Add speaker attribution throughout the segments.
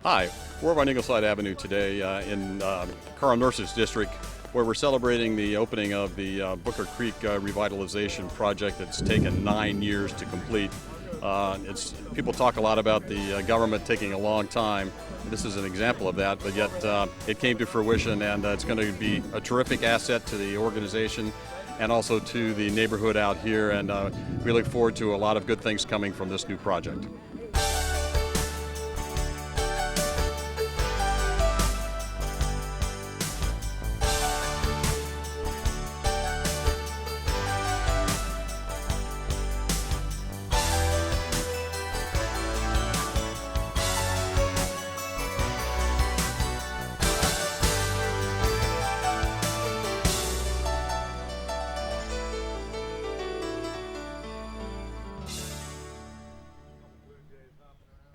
Speaker 1: Hi, we're on Ingleside Avenue today in Carl Nurse's district, where we're celebrating the opening of the Booker Creek revitalization project that's taken 9 years to complete. People talk a lot about the government taking a long time. This is an example of that, but yet it came to fruition, and it's going to be a terrific asset to the organization and also to the neighborhood out here, and we look forward to a lot of good things coming from this new project.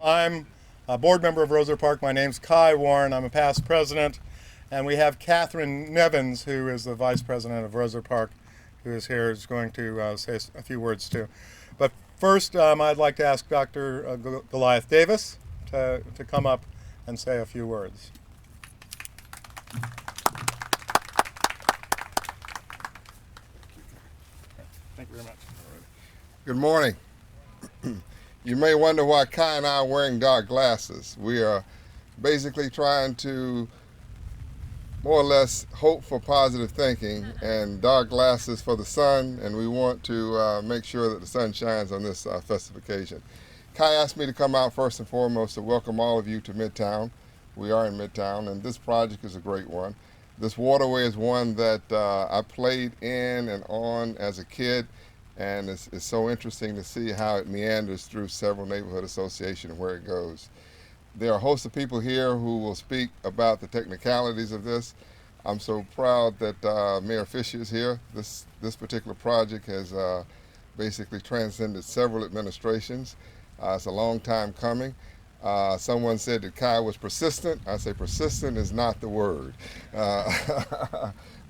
Speaker 2: I'm a board member of Rosewood Park. My name's Kai Warren. I'm a past president. And we have Catherine Nevins, who is the vice president of Rosewood Park, who is here, is going to say a few words too. But first, I'd like to ask Dr. Goliath Davis to come up and say a few words. Thank you very much.
Speaker 3: Good morning. You may wonder why Kai and I are wearing dark glasses. We are basically trying to more or less hope for positive thinking and dark glasses for the sun, and we want to make sure that the sun shines on this festive occasion. Kai asked me to come out first and foremost to welcome all of you to Midtown. We are in Midtown, and this project is a great one. This waterway is one that I played in and on as a kid, and it's so interesting to see how it meanders through several neighborhood associations and where it goes. There are a host of people here who will speak about the technicalities of this. I'm so proud that Mayor Fisher is here. This particular project has basically transcended several administrations. It's a long time coming. Someone said that Kai was persistent. I say persistent is not the word.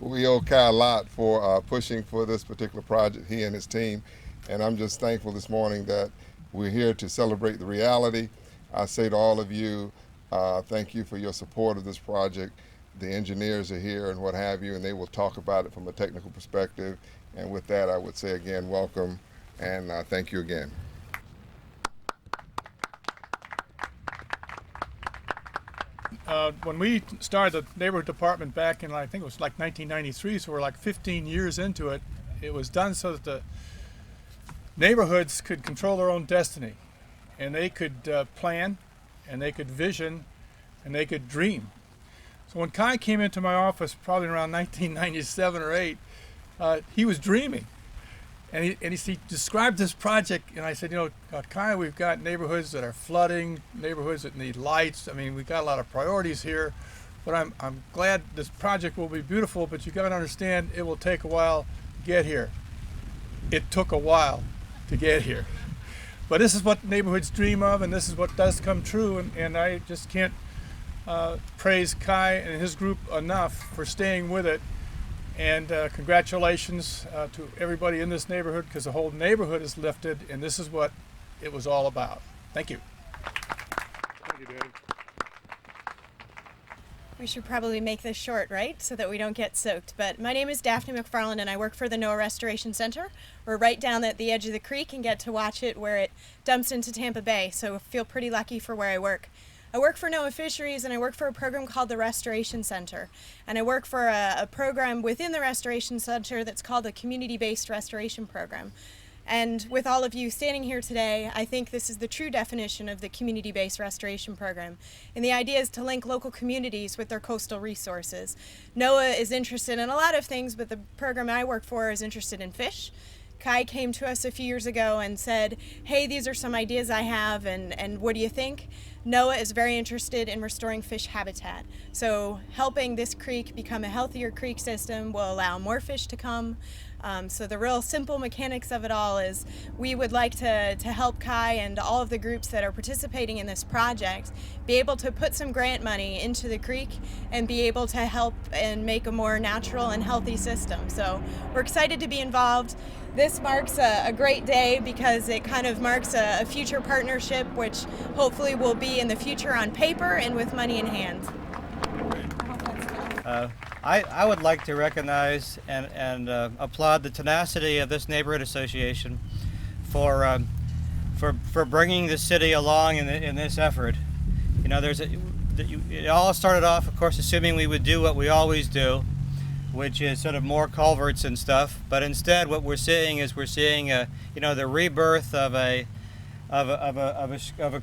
Speaker 3: We owe Kai a lot for pushing for this particular project, he and his team, and I'm just thankful this morning that we're here to celebrate the reality. I say to all of you, thank you for your support of this project. The engineers are here and what have you, and they will talk about it from a technical perspective, and with that I would say again, welcome, and thank you again.
Speaker 4: When we started the neighborhood department back in, I think it was like 1993, so we're like 15 years into it, it was done so that the neighborhoods could control their own destiny, and they could plan, and they could vision, and they could dream. So when Kai came into my office, probably around 1997 or 8, he was dreaming. And he described this project, and I said, Kai, we've got neighborhoods that are flooding, neighborhoods that need lights. I mean, we've got a lot of priorities here, but I'm glad this project will be beautiful, but you got to understand it will take a while to get here. It took a while to get here. But this is what neighborhoods dream of, and this is what does come true, and I just can't praise Kai and his group enough for staying with it. And congratulations to everybody in this neighborhood, because the whole neighborhood is lifted, and this is what it was all about. Thank you.
Speaker 2: Thank you, Dave.
Speaker 5: We should probably make this short, right? So that we don't get soaked. But my name is Daphne McFarland, and I work for the NOAA Restoration Center. We're right down at the edge of the creek and get to watch it where it dumps into Tampa Bay. So I feel pretty lucky for where I work. I work for NOAA Fisheries, and I work for a program called the Restoration Center. And I work for a program within the Restoration Center that's called the Community-Based Restoration Program. And with all of you standing here today, I think this is the true definition of the community-based restoration program. And the idea is to link local communities with their coastal resources. NOAA is interested in a lot of things, but the program I work for is interested in fish. Kai came to us a few years ago and said, hey, these are some ideas I have, and what do you think? NOAA is very interested in restoring fish habitat. So helping this creek become a healthier creek system will allow more fish to come. So the real simple mechanics of it all is we would like to help Kai and all of the groups that are participating in this project be able to put some grant money into the creek and be able to help and make a more natural and healthy system. So we're excited to be involved. this marks a great day because it kind of marks a future partnership, which hopefully will be in the future on paper and with money in hand.
Speaker 6: I would like to recognize and applaud the tenacity of this neighborhood association for bringing the city along in this effort. You know, it all started off, of course, assuming we would do what we always do, which is sort of more culverts and stuff. But instead, what we're seeing is the rebirth of a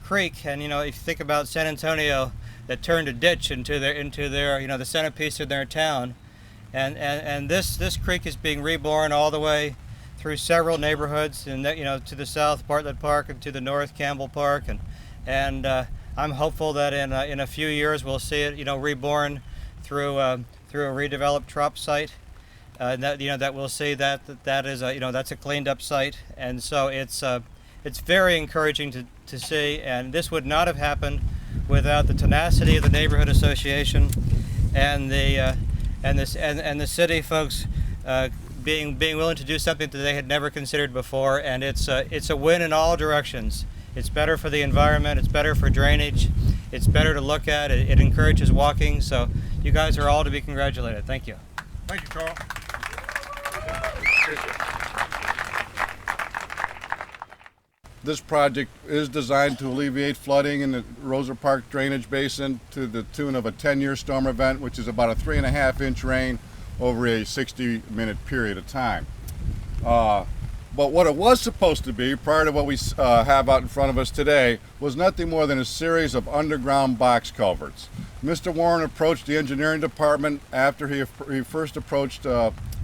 Speaker 6: creek. And you know, if you think about San Antonio, that turned a ditch into their the centerpiece of their town, and this creek is being reborn all the way through several neighborhoods, and to the south, Bartlett Park, and to the north, Campbell Park, and I'm hopeful that in a few years we'll see it reborn through a redeveloped trop site, that we'll see that is that's a cleaned up site, and so it's very encouraging to see, and this would not have happened without the tenacity of the neighborhood association and the city folks being willing to do something that they had never considered before, and it's a win in all directions. It's better for the environment, it's better for drainage, it's better to look at, it encourages walking, so you guys are all to be congratulated. Thank you.
Speaker 2: Thank you, Carl.
Speaker 7: This project is designed to alleviate flooding in the Roser Park drainage basin to the tune of a 10-year storm event, which is about a 3.5-inch rain over a 60-minute period of time. But what it was supposed to be, prior to what we have out in front of us today, was nothing more than a series of underground box culverts. Mr. Warren approached the engineering department after he first approached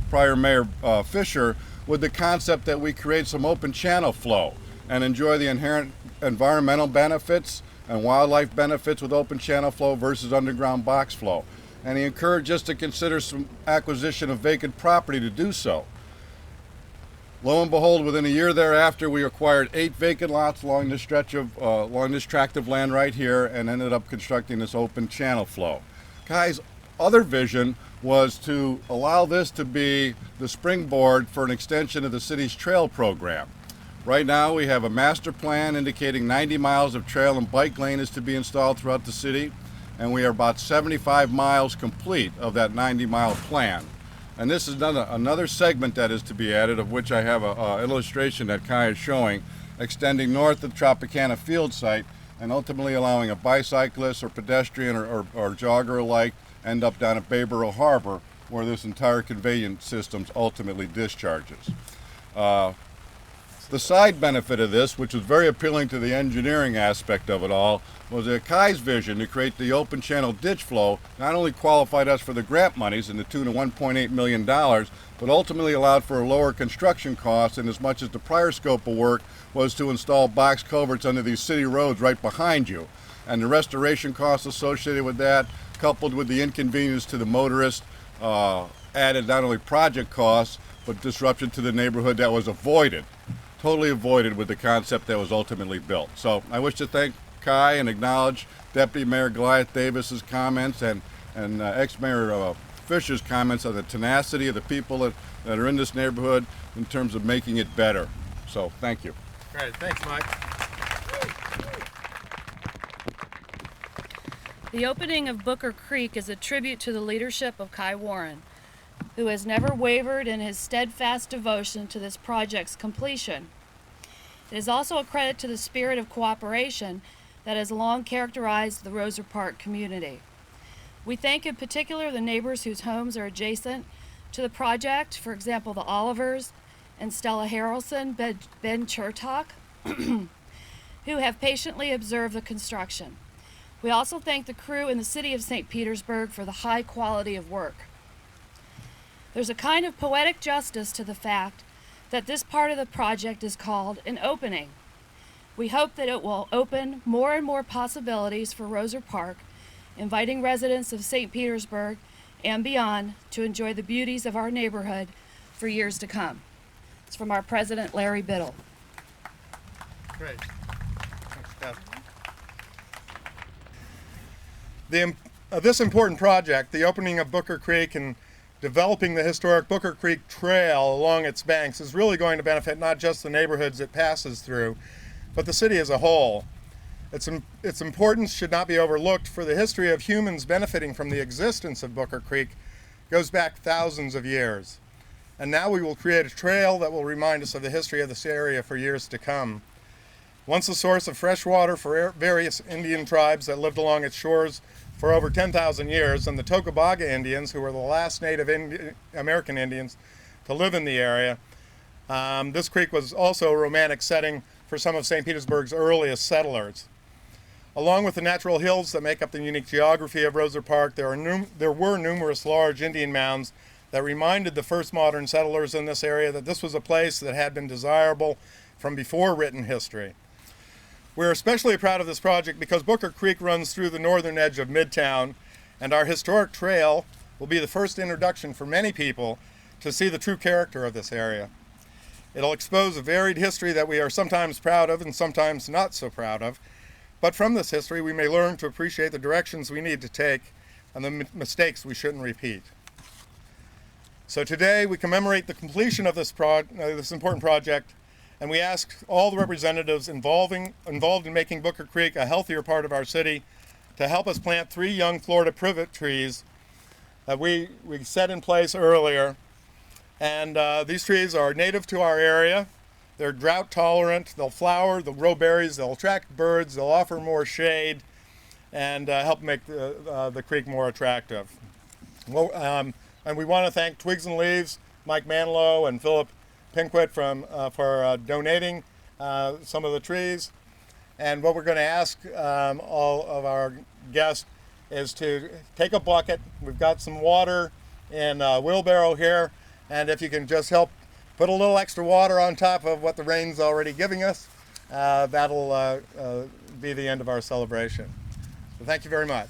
Speaker 7: prior Mayor Fisher with the concept that we create some open channel flow and enjoy the inherent environmental benefits and wildlife benefits with open channel flow versus underground box flow. And he encouraged us to consider some acquisition of vacant property to do so. Lo and behold, within a year thereafter, we acquired 8 vacant lots along this tract of land right here, and ended up constructing this open channel flow. Kai's other vision was to allow this to be the springboard for an extension of the city's trail program. Right now, we have a master plan indicating 90 miles of trail and bike lane is to be installed throughout the city, and we are about 75 miles complete of that 90-mile plan. And this is another segment that is to be added, of which I have an illustration that Kai is showing, extending north of the Tropicana field site and ultimately allowing a bicyclist or pedestrian or jogger alike end up down at Bayboro Harbor, where this entire conveyance system ultimately discharges. The side benefit of this, which was very appealing to the engineering aspect of it all, was that Kai's vision to create the open channel ditch flow not only qualified us for the grant monies in the tune of $1.8 million, but ultimately allowed for a lower construction cost, in as much as the prior scope of work was to install box culverts under these city roads right behind you. And the restoration costs associated with that, coupled with the inconvenience to the motorist, added not only project costs, but disruption to the neighborhood that was avoided. Totally avoided with the concept that was ultimately built. So I wish to thank Kai and acknowledge Deputy Mayor Goliath Davis's comments and ex-Mayor Fisher's comments on the tenacity of the people that are in this neighborhood in terms of making it better. So thank you.
Speaker 2: Great, thanks, Mike.
Speaker 8: The opening of Booker Creek is a tribute to the leadership of Kai Warren, who has never wavered in his steadfast devotion to this project's completion. It is also a credit to the spirit of cooperation that has long characterized the Roser Park community. We thank in particular the neighbors whose homes are adjacent to the project, for example, the Olivers and Stella Harrelson, Ben Chertok, who have patiently observed the construction. We also thank the crew in the city of St. Petersburg for the high quality of work. There's a kind of poetic justice to the fact that this part of the project is called an opening. We hope that it will open more and more possibilities for Roser Park, inviting residents of St. Petersburg and beyond to enjoy the beauties of our neighborhood for years to come. It's from our president, Larry Biddle.
Speaker 2: Great. Thanks, Kath. This important project, the opening of Booker Creek and developing the historic Booker Creek Trail along its banks is really going to benefit not just the neighborhoods it passes through, but the city as a whole. Its importance should not be overlooked, for the history of humans benefiting from the existence of Booker Creek goes back thousands of years. And now we will create a trail that will remind us of the history of this area for years to come. Once a source of fresh water for various Indian tribes that lived along its shores for over 10,000 years, and the Tocobaga Indians, who were the last Native American Indians to live in the area, this creek was also a romantic setting for some of St. Petersburg's earliest settlers. Along with the natural hills that make up the unique geography of Roser Park, there were numerous large Indian mounds that reminded the first modern settlers in this area that this was a place that had been desirable from before written history. We're especially proud of this project because Booker Creek runs through the northern edge of Midtown, and our historic trail will be the first introduction for many people to see the true character of this area. It'll expose a varied history that we are sometimes proud of and sometimes not so proud of, but from this history we may learn to appreciate the directions we need to take and the mistakes we shouldn't repeat. So today we commemorate the completion of this important project, and we ask all the representatives involved in making Booker Creek a healthier part of our city to help us plant 3 young Florida privet trees that we set in place earlier. And these trees are native to our area. They're drought tolerant, they'll flower, they'll grow berries, they'll attract birds, they'll offer more shade, and help make the creek more attractive. Well, and we want to thank Twigs and Leaves, Mike Manilow and Philip Pinquit for donating some of the trees. And what we're going to ask all of our guests is to take a bucket. We've got some water in a wheelbarrow here, and if you can just help put a little extra water on top of what the rain's already giving us, that'll be the end of our celebration. So thank you very much.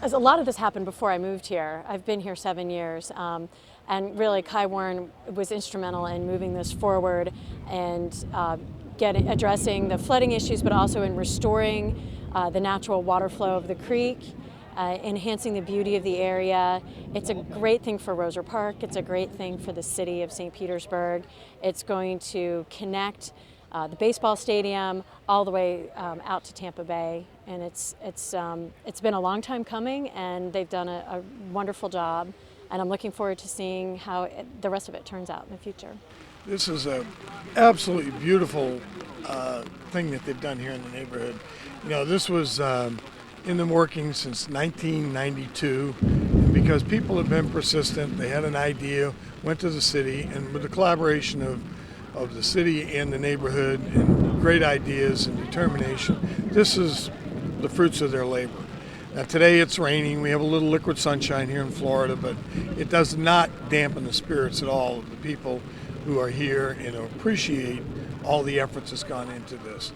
Speaker 9: As a lot of this happened before I moved here. I've been here 7 years, and really Kai Warren was instrumental in moving this forward and addressing the flooding issues, but also in restoring the natural water flow of the creek, enhancing the beauty of the area. It's a great thing for Roser Park. It's a great thing for the city of St. Petersburg. It's going to connect the baseball stadium all the way out to Tampa Bay, and it's been a long time coming, and they've done a wonderful job, and I'm looking forward to seeing how the rest of it turns out in the future.
Speaker 10: This is a absolutely beautiful thing that they've done here in the neighborhood. You know, this was in the working since 1992, and because people have been persistent, they had an idea, went to the city, and with the collaboration of the city and the neighborhood and great ideas and determination, this is the fruits of their labor. Now today it's raining, we have a little liquid sunshine here in Florida, but it does not dampen the spirits at all of the people who are here and appreciate all the efforts that's gone into this.